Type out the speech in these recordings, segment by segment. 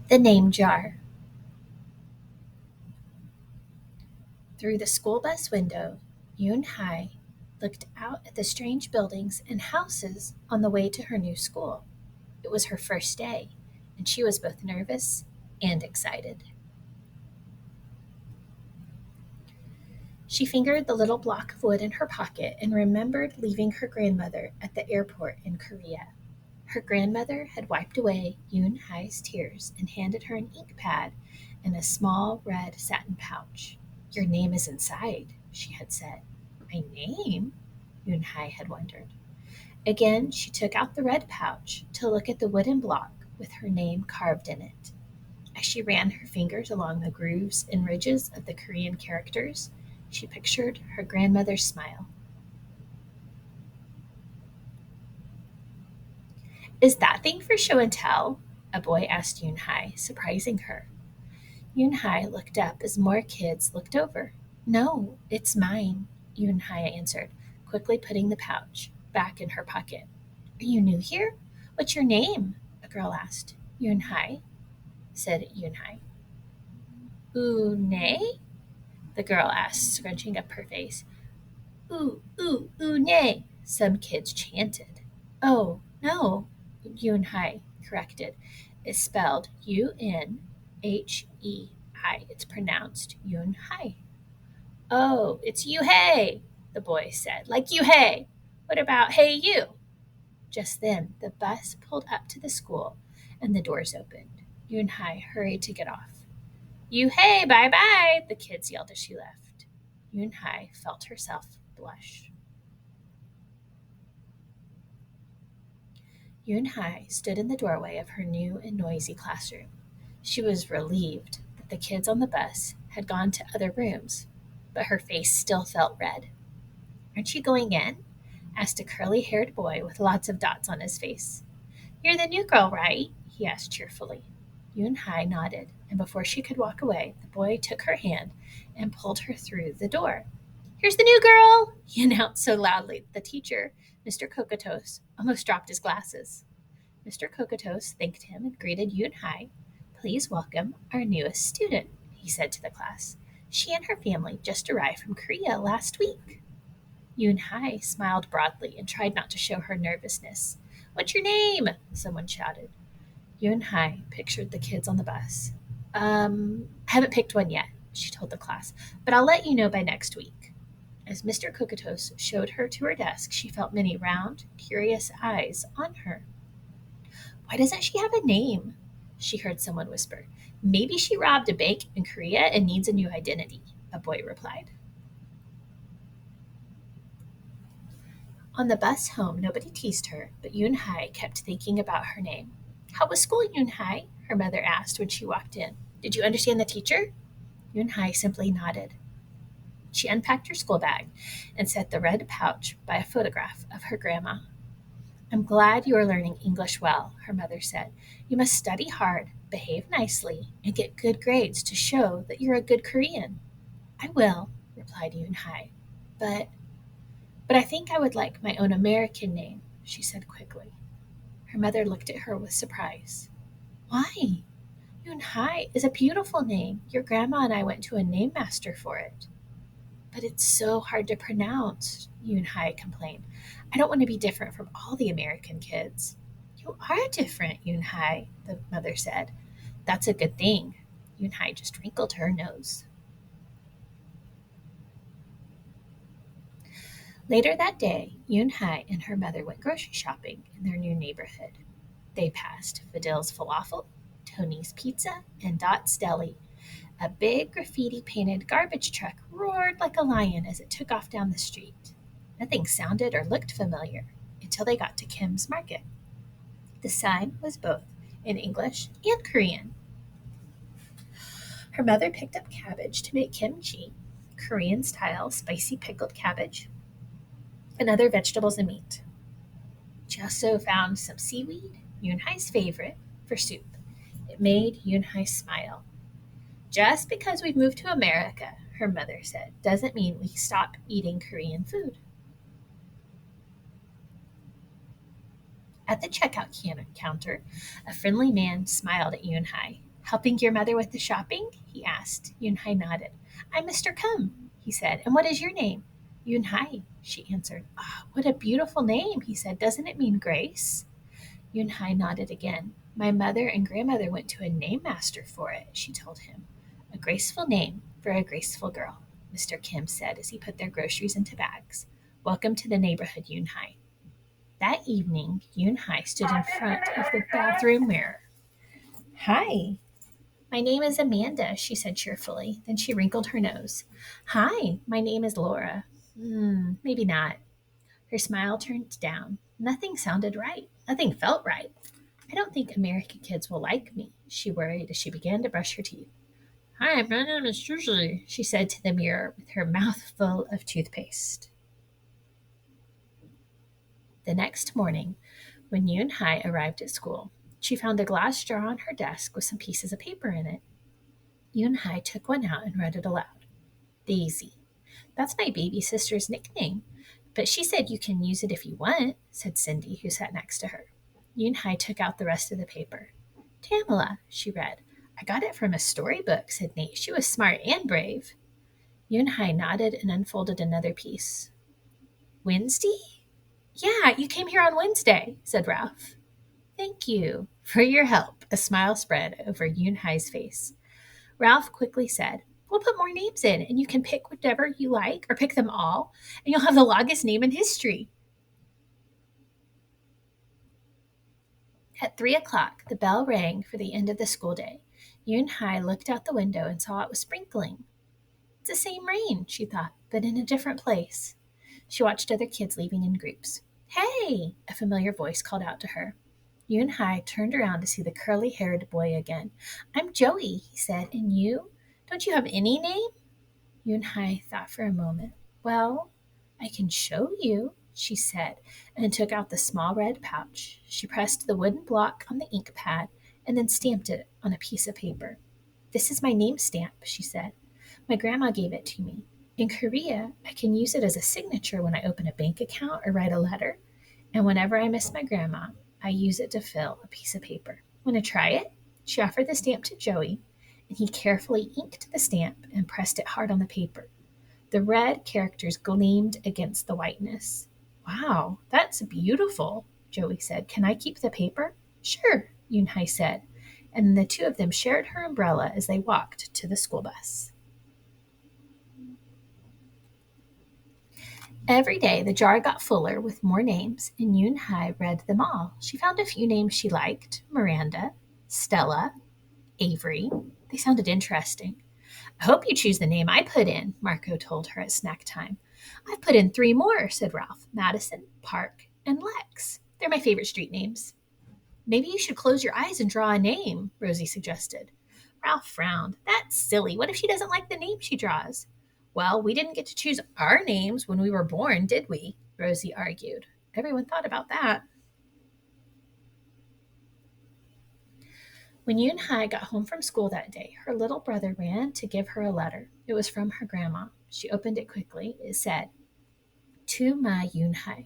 The name jar. Through the school bus window, Yoon Hai looked out at the strange buildings and houses on the way to her new school. It was her first day, and she was both nervous and excited. She fingered the little block of wood in her pocket and remembered leaving her grandmother at the airport in Korea. Her grandmother had wiped away Yoon Hai's tears and handed her an ink pad and a small red satin pouch. Your name is inside, she had said. My name? Yoon Hai had wondered. Again, she took out the red pouch to look at the wooden block with her name carved in it. As she ran her fingers along the grooves and ridges of the Korean characters, she pictured her grandmother's smile. Is that thing for show and tell? A boy asked Yoon Hai, surprising her. Yoon Hai looked up as more kids looked over. No, it's mine, Yoon Hai answered, quickly putting the pouch back in her pocket. Are you new here? What's your name? A girl asked. Yoon Hai, said Yoon Hai. Nay? The girl asked, scrunching up her face. Nay, some kids chanted. Oh, no, Yoon Hai corrected. It's spelled Unhei. It's pronounced Yoon Hai. Oh, it's you hey, the boy said. Like you hey. What about hey you? Just then, the bus pulled up to the school and the doors opened. Yoon Hai hurried to get off. You hey, bye bye, the kids yelled as she left. Yoon Hai felt herself blush. Yoon Hai stood in the doorway of her new and noisy classroom. She was relieved that the kids on the bus had gone to other rooms, but her face still felt red. Aren't you going in? Asked a curly haired boy with lots of dots on his face. You're the new girl, right? He asked cheerfully. Yoon Hai nodded, and before she could walk away, the boy took her hand and pulled her through the door. Here's the new girl, he announced so loudly that the teacher, Mr. Kokotos, almost dropped his glasses. Mr. Kokotos thanked him and greeted Yoon Hai. Please welcome our newest student, he said to the class. She and her family just arrived from Korea last week. Yoon Hai smiled broadly and tried not to show her nervousness. What's your name? Someone shouted. Yoon Hai pictured the kids on the bus. Haven't picked one yet, she told the class, but I'll let you know by next week. As Mr. Kokotos showed her to her desk, she felt many round, curious eyes on her. Why doesn't she have a name? She heard someone whisper. Maybe she robbed a bank in Korea and needs a new identity, a boy replied. On the bus home, nobody teased her, but Yoon Hai kept thinking about her name. How was school, Yoon Hai? Her mother asked when she walked in. Did you understand the teacher? Yoon Hai simply nodded. She unpacked her school bag and set the red pouch by a photograph of her grandma. I'm glad you are learning English well, her mother said. You must study hard, behave nicely, and get good grades to show that you're a good Korean. I will, replied Yoon Hai. But I think I would like my own American name, she said quickly. Her mother looked at her with surprise. Why? Yoon Hai is a beautiful name. Your grandma and I went to a name master for it. But it's so hard to pronounce, Yoon Hai complained. I don't want to be different from all the American kids. You are different, Yoon Hai, the mother said. That's a good thing. Yoon Hai just wrinkled her nose. Later that day, Yoon Hai and her mother went grocery shopping in their new neighborhood. They passed Fidil's Falafel, Tony's Pizza, and Dot's Deli. A big graffiti painted garbage truck roared like a lion as it took off down the street. Nothing sounded or looked familiar until they got to Kim's Market. The sign was both in English and Korean. Her mother picked up cabbage to make kimchi, Korean style spicy pickled cabbage, and other vegetables and meat. She also found some seaweed, Yoon Hai's favorite, for soup. It made Yoon Hai smile. Just because we've moved to America, her mother said, doesn't mean we stop eating Korean food. At the checkout counter, a friendly man smiled at Yoon Hai. Helping your mother with the shopping? He asked. Yunhai nodded. I'm Mr. Kum, he said. And what is your name? Yunhai, she answered. Ah, what a beautiful name, he said. Doesn't it mean grace? Yunhai nodded again. My mother and grandmother went to a name master for it, she told him. A graceful name for a graceful girl, Mr. Kim said as he put their groceries into bags. Welcome to the neighborhood, Yunhai. That evening, Yunhai stood in front of the bathroom mirror. Hi, my name is Amanda, she said cheerfully. Then she wrinkled her nose. Hi, my name is Laura. Maybe not. Her smile turned down. Nothing sounded right. Nothing felt right. I don't think American kids will like me, she worried as she began to brush her teeth. Hi, my name is Susie, she said to the mirror with her mouth full of toothpaste. The next morning, when Yoon Hai arrived at school, she found a glass jar on her desk with some pieces of paper in it. Yoon Hai took one out and read it aloud. Daisy. That's my baby sister's nickname. But she said you can use it if you want, said Cindy, who sat next to her. Yoon Hai took out the rest of the paper. Tamala, she read. I got it from a storybook, said Nate. She was smart and brave. Yoon Hai nodded and unfolded another piece. Wednesday? Yeah, you came here on Wednesday, said Ralph. Thank you for your help. A smile spread over Yoon Hai's face. Ralph quickly said, We'll put more names in, and you can pick whatever you like, or pick them all, and you'll have the longest name in history. At 3 o'clock, the bell rang for the end of the school day. Yoon Hai looked out the window and saw it was sprinkling. It's the same rain, she thought, but in a different place. She watched other kids leaving in groups. Hey! A familiar voice called out to her. Yoon Hai turned around to see the curly-haired boy again. I'm Joey, he said, and you? Don't you have any name? Yoon Hai thought for a moment. Well, I can show you, she said, and took out the small red pouch. She pressed the wooden block on the ink pad and then stamped it on a piece of paper. This is my name stamp, she said. My grandma gave it to me. In Korea, I can use it as a signature when I open a bank account or write a letter. And whenever I miss my grandma, I use it to fill a piece of paper. Want to try it? She offered the stamp to Joey, and he carefully inked the stamp and pressed it hard on the paper. The red characters gleamed against the whiteness. Wow, that's beautiful, Joey said. Can I keep the paper? Sure, Yoon Hai said, and the two of them shared her umbrella as they walked to the school bus. Every day the jar got fuller with more names, and Yoon Hai read them all. She found a few names she liked: Miranda, Stella, Avery. They sounded interesting. I hope you choose the name I put in, Marco told her at snack time. I've put in 3 more, said Ralph. Madison, Park, and Lex. They're my favorite street names. Maybe you should close your eyes and draw a name, Rosie suggested. Ralph frowned. That's silly. What if she doesn't like the name she draws? Well, we didn't get to choose our names when we were born, did we? Rosie argued. Everyone thought about that. When Yoon Hai got home from school that day, her little brother ran to give her a letter. It was from her grandma. She opened it quickly. It said, To my Yoon Hai,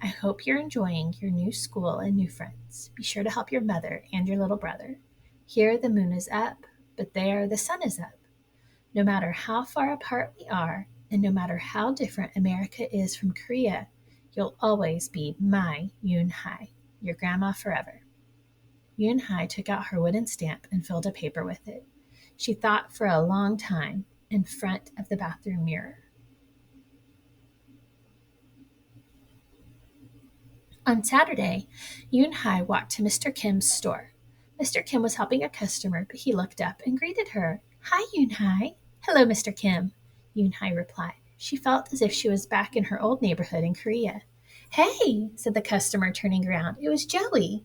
I hope you're enjoying your new school and new friends. Be sure to help your mother and your little brother. Here the moon is up, but there the sun is up. No matter how far apart we are, and no matter how different America is from Korea, you'll always be my Yoon Hai, your grandma forever. Yoon Hai took out her wooden stamp and filled a paper with it. She thought for a long time in front of the bathroom mirror. On Saturday, Yoon Hai walked to Mr. Kim's store. Mr. Kim was helping a customer, but he looked up and greeted her. Hi, Yoon Hai. Hello, Mr. Kim, Yoon Hai replied. She felt as if she was back in her old neighborhood in Korea. Hey, said the customer, turning around. It was Joey.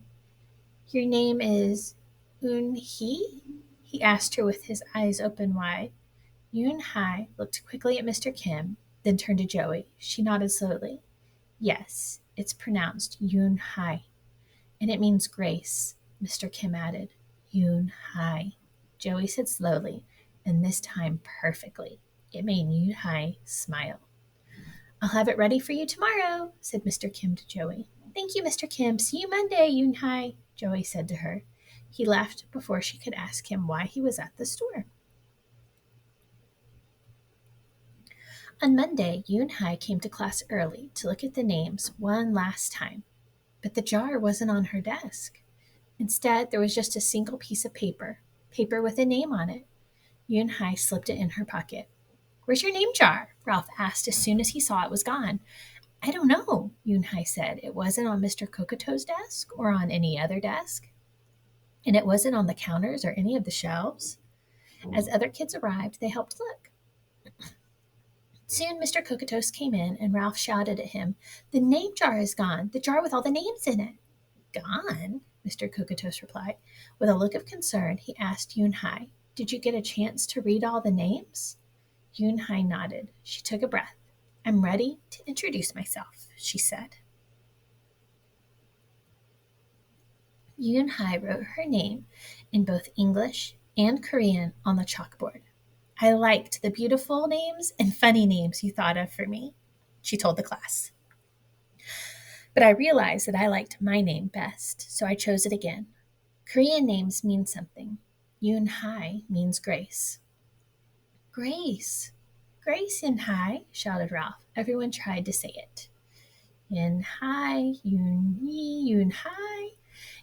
Your name is Eun Hee? He asked her with his eyes open wide. Yoon Hai looked quickly at Mr. Kim, then turned to Joey. She nodded slowly. Yes, it's pronounced Yoon Hai, and it means grace, Mr. Kim added. Yoon Hai, Joey said slowly, and this time perfectly. It made Yoon Hai smile. I'll have it ready for you tomorrow, said Mr. Kim to Joey. Thank you, Mr. Kim. See you Monday, Yoon Hai, Joey said to her. He left before she could ask him why he was at the store. On Monday, Yoon Hai came to class early to look at the names one last time, but the jar wasn't on her desk. Instead, there was just a single piece of paper with a name on it. Yoon Hai slipped it in her pocket. Where's your name jar? Ralph asked as soon as he saw it was gone. I don't know, Yoon Hai said. It wasn't on Mr. Kokoto's desk or on any other desk. And it wasn't on the counters or any of the shelves. As other kids arrived, they helped look. Soon Mr. Kokotos came in and Ralph shouted at him, The name jar is gone, the jar with all the names in it. Gone? Mr. Kokotos replied. With a look of concern, he asked Yoon Hai, Did you get a chance to read all the names? Yoon Hai nodded. She took a breath. I'm ready to introduce myself, she said. Yoon Hai wrote her name in both English and Korean on the chalkboard. I liked the beautiful names and funny names you thought of for me, she told the class. But I realized that I liked my name best, so I chose it again. Korean names mean something. Yoon Hai means grace. Grace. Grace Yoon Hai, shouted Ralph. Everyone tried to say it. Yoon Hai, Yoon Yi, Yoon Hai.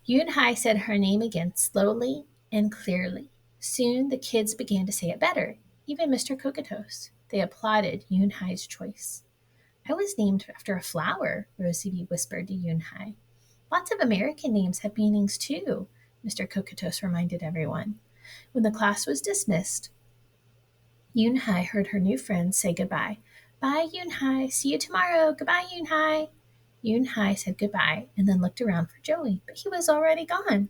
Yoon Hai said her name again slowly and clearly. Soon the kids began to say it better, even Mr. Kokotos. They applauded Yoon Hai's choice. I was named after a flower, Rosie whispered to Yoon Hai. Lots of American names have meanings too, Mr. Kokotos reminded everyone. When the class was dismissed, Yoon Hai heard her new friends say goodbye. Bye, Yoon Hai. See you tomorrow. Goodbye, Yoon Hai. Yoon Hai said goodbye and then looked around for Joey, but he was already gone.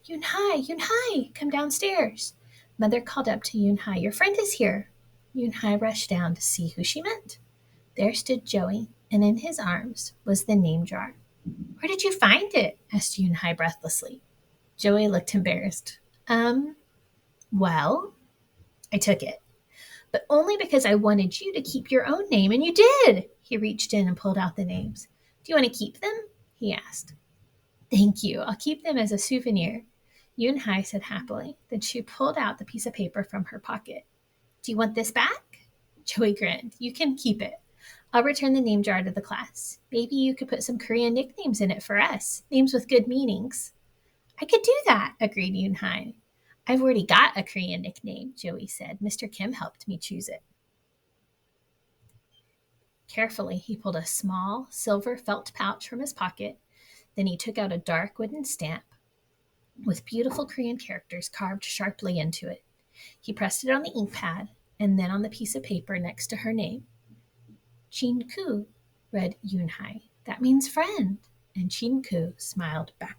Yoon Hai, come downstairs. Mother called up to Yoon Hai, Your friend is here. Yoon Hai rushed down to see who she meant. There stood Joey, and in his arms was the name jar. Where did you find it? Asked Yoon Hai breathlessly. Joey looked embarrassed. Well, I took it. But only because I wanted you to keep your own name, and you did. He reached in and pulled out the names. Do you want to keep them? He asked. Thank you. I'll keep them as a souvenir. Yoon Hai said happily. Then she pulled out the piece of paper from her pocket. Do you want this back? Joey grinned. You can keep it. I'll return the name jar to the class. Maybe you could put some Korean nicknames in it for us, names with good meanings. I could do that, agreed Yoon Hai. I've already got a Korean nickname, Joey said. Mr. Kim helped me choose it. Carefully, he pulled a small silver felt pouch from his pocket. Then he took out a dark wooden stamp with beautiful Korean characters carved sharply into it. He pressed it on the ink pad and then on the piece of paper next to her name. Chin-ku, read Yoon Hai. That means friend. And Chin-ku smiled back